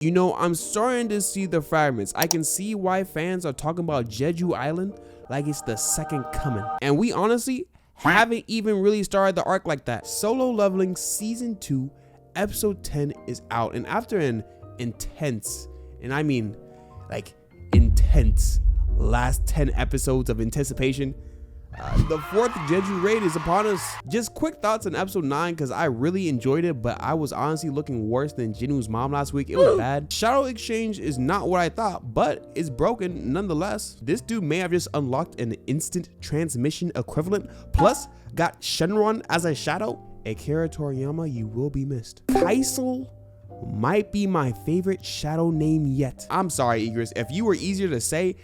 You know, I'm starting to see the fragments. I can see why fans are talking about Jeju Island like it's the second coming. And we honestly haven't even really started the arc like that. Solo Leveling Season 2, Episode 10 is out. And after an intense, and I mean like intense, last 10 episodes of anticipation, the fourth Jeju raid is upon us. Just quick thoughts on episode 9 because I really enjoyed it, but I was honestly looking worse than Jinwoo's mom last week. It was bad. Shadow Exchange is not what I thought, but it's broken nonetheless. This dude may have just unlocked an instant transmission equivalent, plus got Shenron as a shadow. Akira Toriyama, you will be missed. Kaisel might be my favorite shadow name yet. I'm sorry, Egress. If you were easier to say,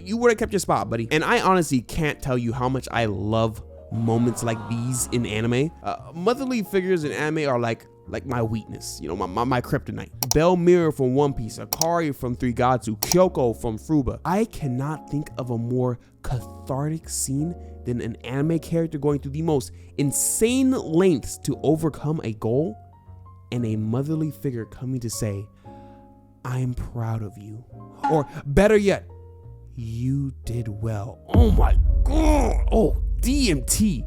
you would have kept your spot, buddy. And I honestly can't tell you how much I love moments like these in anime. Motherly figures in anime are like my weakness, you know, my kryptonite. Bell Mirror from One Piece, Akari from Three Gatsu, Kyoko from Fruba. I cannot think of a more cathartic scene than an anime character going through the most insane lengths to overcome a goal, and a motherly figure coming to say, I am proud of you. Or better yet, you did well. Oh my God. Oh, DMT,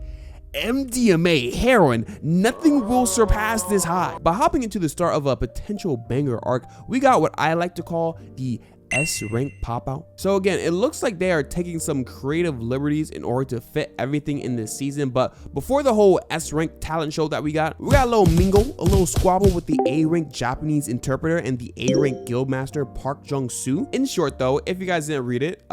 MDMA, heroin, nothing will surpass this high. By hopping into the start of a potential banger arc, we got what I like to call the S rank pop out. So again, it looks like they are taking some creative liberties in order to fit everything in this season. But before the whole S rank talent show that we got a little mingle, a little squabble with the A rank Japanese interpreter and the A rank guildmaster Park Jung-soo. In short though, if you guys didn't read it,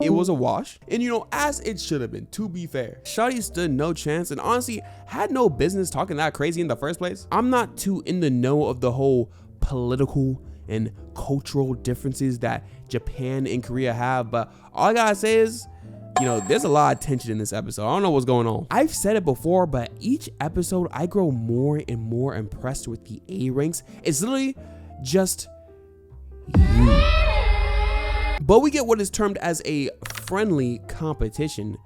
it was a wash, and you know, as it should have been, to be fair. Shawty stood no chance and honestly had no business talking that crazy in the first place. I'm not too in the know of the whole political and cultural differences that Japan and Korea have, but all I gotta say is, you know, there's a lot of tension in this episode. I don't know what's going on. I've said it before, but each episode I grow more and more impressed with the A ranks. It's literally just you. But we get what is termed as a friendly competition.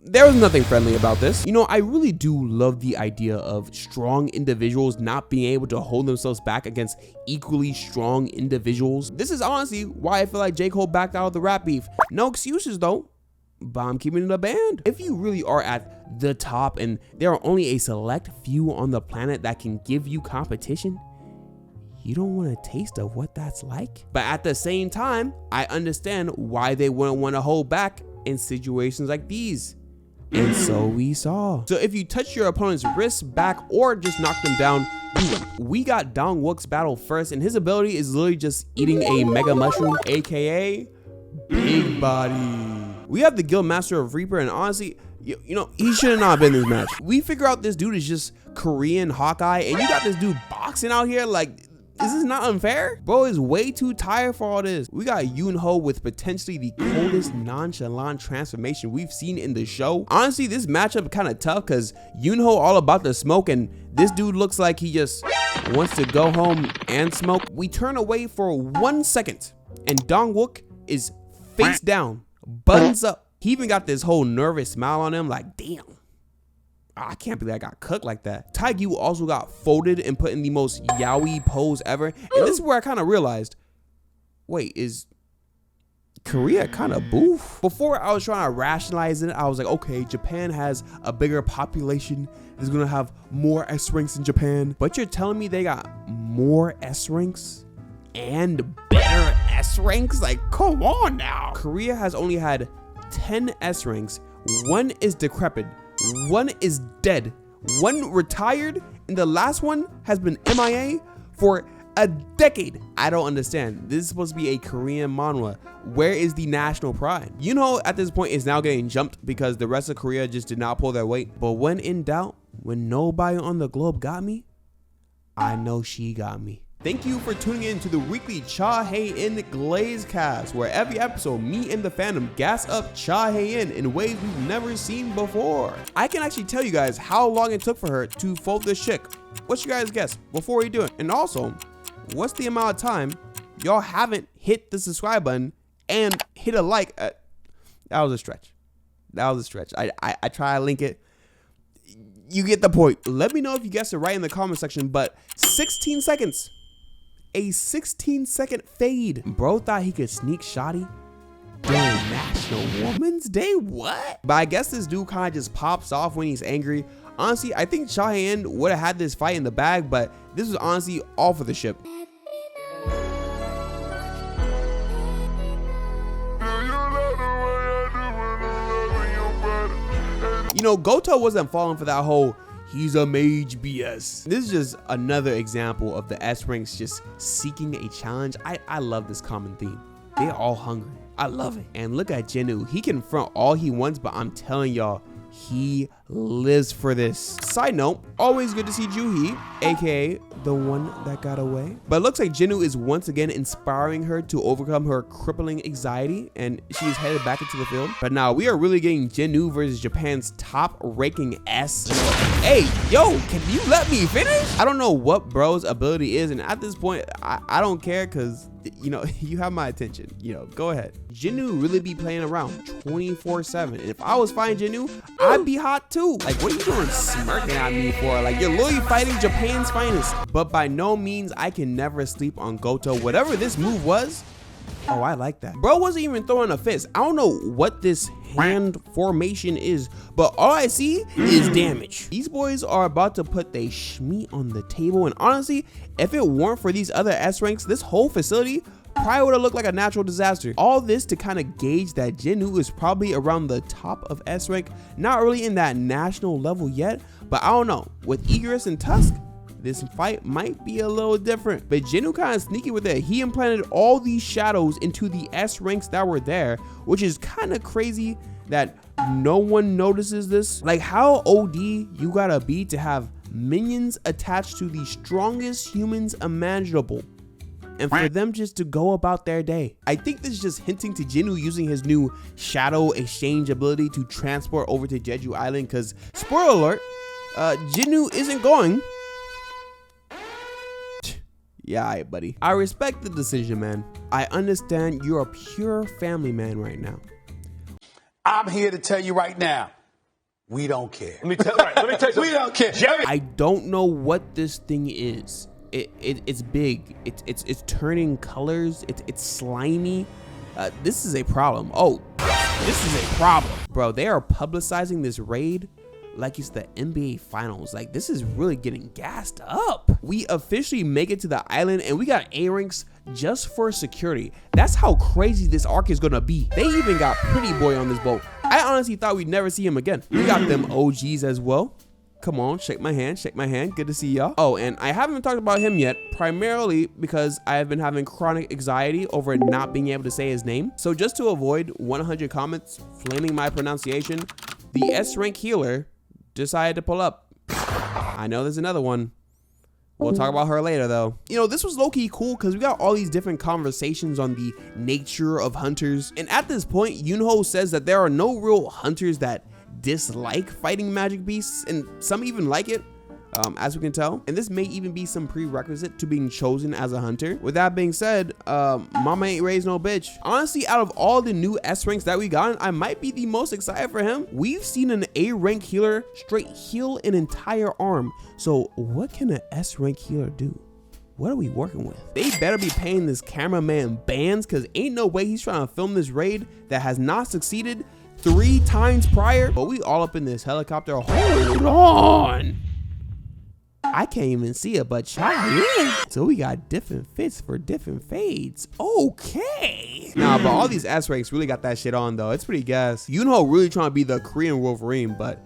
There was nothing friendly about this. You know, I really do love the idea of strong individuals not being able to hold themselves back against equally strong individuals. This is honestly why I feel like J. Cole backed out of the rap beef. No excuses though, but I'm keeping it a band. If you really are at the top and there are only a select few on the planet that can give you competition, you don't want a taste of what that's like. But at the same time, I understand why they wouldn't want to hold back in situations like these. And so we saw. So if you touch your opponent's wrist, back, or just knock them down, we got Dong-wook's battle first, and his ability is literally just eating a mega mushroom, aka big body. We have the Guildmaster of Reaper, and honestly, you know, he should have not been in this match. We figure out this dude is just Korean Hawkeye, and you got this dude boxing out here like, is this not unfair? Bro is way too tired for all this. We got Yoon-ho with potentially the coldest nonchalant transformation we've seen in the show. Honestly, this matchup kind of tough because Yoon-ho all about the smoke and this dude looks like he just wants to go home and smoke. We turn away for 1 second and Dong-wook is face down, buttons up. He even got this whole nervous smile on him like, damn. I can't believe I got cooked like that. Taegyu also got folded and put in the most yaoi pose ever. And this is where I kind of realized, wait, is Korea kind of boof? Before I was trying to rationalize it, I was like, okay, Japan has a bigger population. It's gonna have more S ranks in Japan. But you're telling me they got more S ranks and better S ranks? Like, come on now. Korea has only had 10 S ranks. 1 is decrepit. 1 is dead, 1 retired, and the last one has been MIA for a decade. I don't understand. This is supposed to be a Korean manhwa. Where is the national pride? You know, at this point, it's now getting jumped because the rest of Korea just did not pull their weight. But when in doubt, when nobody on the globe got me, I know she got me. Thank you for tuning in to the weekly Cha Hae-In Glaze Cast, where every episode, me and the fandom gas up Cha Hae-In in ways we've never seen before. I can actually tell you guys how long it took for her to fold this chick. What's your guys' guess before we do it? And also, what's the amount of time y'all haven't hit the subscribe button and hit a like? That was a stretch. That was a stretch. I try to link it. You get the point. Let me know if you guessed it right in the comment section, but 16 seconds. A 16-second fade. Bro thought he could sneak shotty during National Women's Day? What? But I guess this dude kind of just pops off when he's angry. Honestly, I think Hae-In would have had this fight in the bag, but this was honestly all for the ship. You know, Goto wasn't falling for that whole he's a mage BS. This is just another example of the S ranks just seeking a challenge. I love this common theme. They're all hungry. I love it. And look at Jinwoo. He can front all he wants, but I'm telling y'all, he lives for this. Side note, always good to see Ju-hee, aka the one that got away. But it looks like Jinwoo is once again inspiring her to overcome her crippling anxiety, and she is headed back into the field. But now we are really getting Jinwoo versus Japan's top ranking S. Hey, yo, can you let me finish? I don't know what bro's ability is, and at this point, I don't care, because you know, you have my attention. You know, go ahead. Jinwoo really be playing around 24/7. And if I was fighting Jinwoo, I'd be hot too. Like, what are you doing smirking at me for? Like, you're literally fighting Japan's finest. But by no means, I can never sleep on Goto. Whatever this move was, oh, I like that. Bro wasn't even throwing a fist. I don't know what this hand formation is, but all I see is damage. These boys are about to put their shmeat on the table, and honestly, if it weren't for these other S ranks, this whole facility probably would have looked like a natural disaster. All this to kind of gauge that Jinwoo is probably around the top of S rank, not really in that national level yet, but I don't know. With Igris and Tusk, this fight might be a little different. But Jinwoo kind of sneaky with it. He implanted all these shadows into the S ranks that were there, which is kind of crazy that no one notices this. Like, how OD you gotta be to have minions attached to the strongest humans imaginable, and for them just to go about their day. I think this is just hinting to Jinwoo using his new shadow exchange ability to transport over to Jeju Island, because spoiler alert, Jinwoo isn't going. Yeah, all right, buddy. I respect the decision, man. I understand you're a pure family man right now. I'm here to tell you right now, we don't care. Let me tell you, we don't care. Jerry. I don't know what this thing is. It's big. It's turning colors. It's slimy. This is a problem. Oh, this is a problem, bro. They are publicizing this raid like it's the NBA finals. Like, this is really getting gassed up. We officially make it to the island, and we got A ranks just for security. That's how crazy this arc is gonna be. They even got Pretty Boy on this boat. I honestly thought we'd never see him again. We got them OGs as well. Come on, shake my hand, shake my hand. Good to see y'all. Oh, and I haven't talked about him yet, primarily because I have been having chronic anxiety over not being able to say his name. So just to avoid 100 comments flaming my pronunciation, the S rank healer decided to pull up. I know there's another one. We'll talk about her later though. You know, this was low-key cool because we got all these different conversations on the nature of hunters. And at this point, Yunho says that there are no real hunters that dislike fighting magic beasts, and some even like it, as we can tell. And this may even be some prerequisite to being chosen as a hunter. With that being said, mama ain't raised no bitch. Honestly, out of all the new S ranks that we got, I might be the most excited for him. We've seen an A rank healer straight heal an entire arm. So what can an S rank healer do? What are we working with? They better be paying this cameraman bands, because ain't no way he's trying to film this raid that has not succeeded 3 times prior. But we all up in this helicopter. Hold on. I can't even see it, but child. So we got different fits for different fades. Okay. Nah, but all these S ranks really got that shit on though. It's pretty gas. Yunho really trying to be the Korean Wolverine, but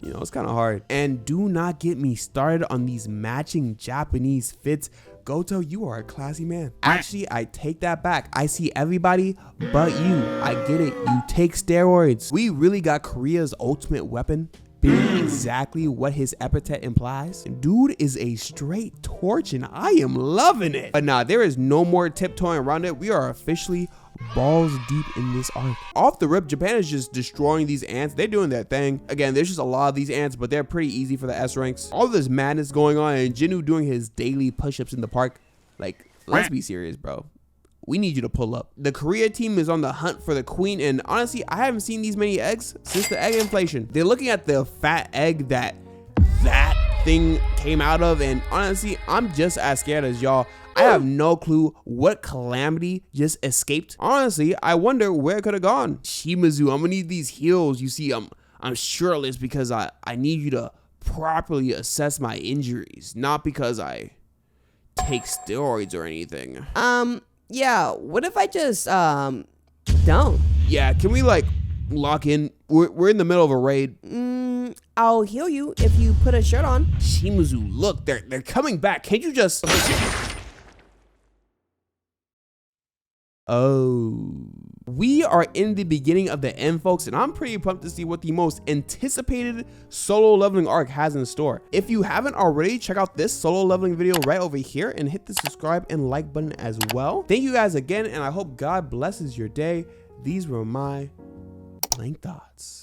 you know, it's kind of hard. And do not get me started on these matching Japanese fits. Goto, you are a classy man. Actually, I take that back. I see everybody but you. I get it. You take steroids. We really got Korea's ultimate weapon being exactly what his epithet implies. Dude is a straight torch, and I am loving it. But nah, there is no more tiptoeing around it. We are officially balls deep in this arc. Off the rip, Japan is just destroying these ants. They're doing their thing. Again, there's just a lot of these ants, but they're pretty easy for the S ranks. All this madness going on, and Jinwoo doing his daily push-ups in the park. Like, let's be serious, bro. We need you to pull up. The Korea team is on the hunt for the queen, and honestly, I haven't seen these many eggs since the egg inflation. They're looking at the fat egg that thing came out of, and honestly, I'm just as scared as y'all. I have no clue what calamity just escaped. Honestly, I wonder where it could have gone. Shimizu, I'm gonna need these heals. You see, I'm shirtless because I need you to properly assess my injuries, not because I take steroids or anything. Yeah, what if I just, don't? Yeah, can we like lock in? We're in the middle of a raid. I'll heal you if you put a shirt on. Shimizu, look, they're coming back. Can't you just... Oh, we are in the beginning of the end, folks, and I'm pretty pumped to see what the most anticipated solo leveling arc has in store. If you haven't already, check out this solo leveling video right over here and hit the subscribe and like button as well. Thank you guys again, and I hope God blesses your day. These were my blank thoughts.